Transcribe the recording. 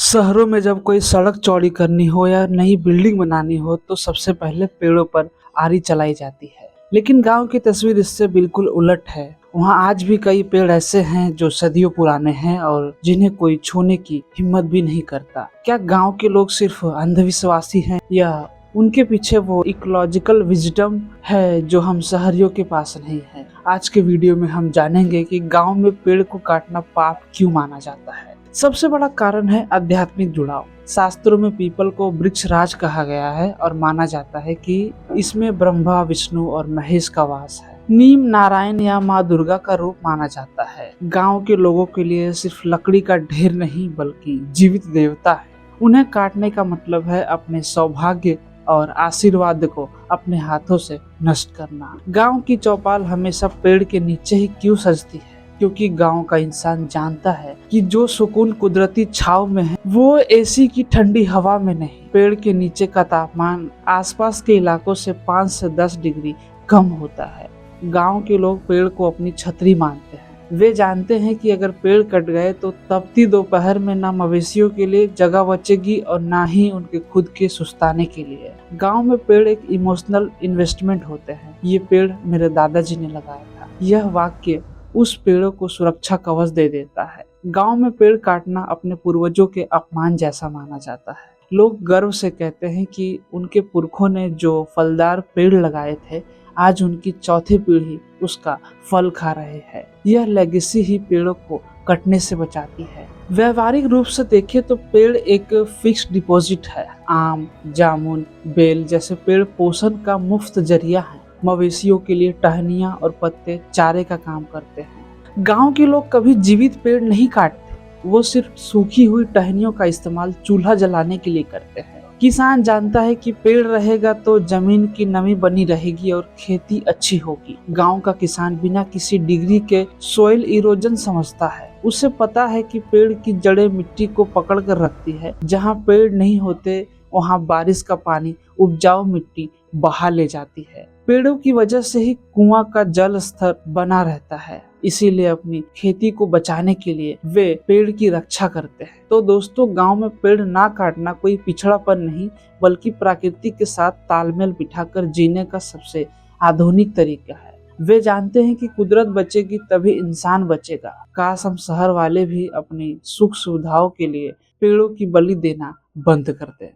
शहरों में जब कोई सड़क चौड़ी करनी हो या नई बिल्डिंग बनानी हो तो सबसे पहले पेड़ों पर आरी चलाई जाती है। लेकिन गांव की तस्वीर इससे बिल्कुल उलट है। वहां आज भी कई पेड़ ऐसे हैं जो सदियों पुराने हैं और जिन्हें कोई छूने की हिम्मत भी नहीं करता। क्या गांव के लोग सिर्फ अंधविश्वासी हैं या उनके पीछे वो इकोलॉजिकल विजडम है जो हम शहरियों के पास नहीं है? आज के वीडियो में हम जानेंगे कि गांव में पेड़ को काटना पाप क्यों माना जाता है। सबसे बड़ा कारण है आध्यात्मिक जुड़ाव। शास्त्रों में पीपल को वृक्ष राज कहा गया है और माना जाता है कि इसमें ब्रह्मा, विष्णु और महेश का वास है। नीम नारायण या माँ दुर्गा का रूप माना जाता है। गांव के लोगों के लिए सिर्फ लकड़ी का ढेर नहीं बल्कि जीवित देवता है। उन्हें काटने का मतलब है अपने सौभाग्य और आशीर्वाद को अपने हाथों से नष्ट करना। गांव की चौपाल हमेशा पेड़ के नीचे ही क्यों सजती है? क्योंकि गांव का इंसान जानता है कि जो सुकून कुदरती छाव में है वो एसी की ठंडी हवा में नहीं। पेड़ के नीचे का तापमान आसपास के इलाकों से 5 से 10 डिग्री कम होता है। गांव के लोग पेड़ को अपनी छतरी मानते हैं। वे जानते हैं कि अगर पेड़ कट गए तो तपती दोपहर में ना मवेशियों के लिए जगह बचेगी और ना ही उनके खुद के सुस्ताने के लिए। गांव में पेड़ एक इमोशनल इन्वेस्टमेंट होते हैं। ये पेड़ मेरे दादाजी ने लगाया था। यह वाक्य उस पेड़ों को सुरक्षा कवच दे देता है। गांव में पेड़ काटना अपने पूर्वजों के अपमान जैसा माना जाता है। लोग गर्व से कहते हैं कि उनके पुरखों ने जो फलदार पेड़ लगाए थे आज उनकी चौथी पीढ़ी उसका फल खा रहे हैं। यह लेगेसी ही पेड़ों को कटने से बचाती है। व्यवहारिक रूप से देखें तो पेड़ एक फिक्स डिपॉजिट है। आम, जामुन, बेल जैसे पेड़ पोषण का मुफ्त जरिया है। मवेशियों के लिए टहनियाँ और पत्ते चारे का काम करते हैं। गांव के लोग कभी जीवित पेड़ नहीं काटते। वो सिर्फ सूखी हुई टहनियों का इस्तेमाल चूल्हा जलाने के लिए करते हैं। किसान जानता है कि पेड़ रहेगा तो जमीन की नमी बनी रहेगी और खेती अच्छी होगी। गांव का किसान बिना किसी डिग्री के सोइल इरोजन समझता है। उसे पता है कि पेड़ की जड़ें मिट्टी को पकड़ कर रखती है। जहाँ पेड़ नहीं होते वहाँ बारिश का पानी उपजाऊ मिट्टी बहा ले जाती है। पेड़ों की वजह से ही कुआं का जल स्तर बना रहता है। इसीलिए अपनी खेती को बचाने के लिए वे पेड़ की रक्षा करते हैं। तो दोस्तों, गांव में पेड़ ना काटना कोई पिछड़ापन नहीं बल्कि प्रकृति के साथ तालमेल बिठाकर जीने का सबसे आधुनिक तरीका है। वे जानते हैं कि कुदरत बचेगी तभी इंसान बचेगा। काश हम शहर वाले भी अपनी सुख सुविधाओं के लिए पेड़ों की बलि देना बंद कर दें।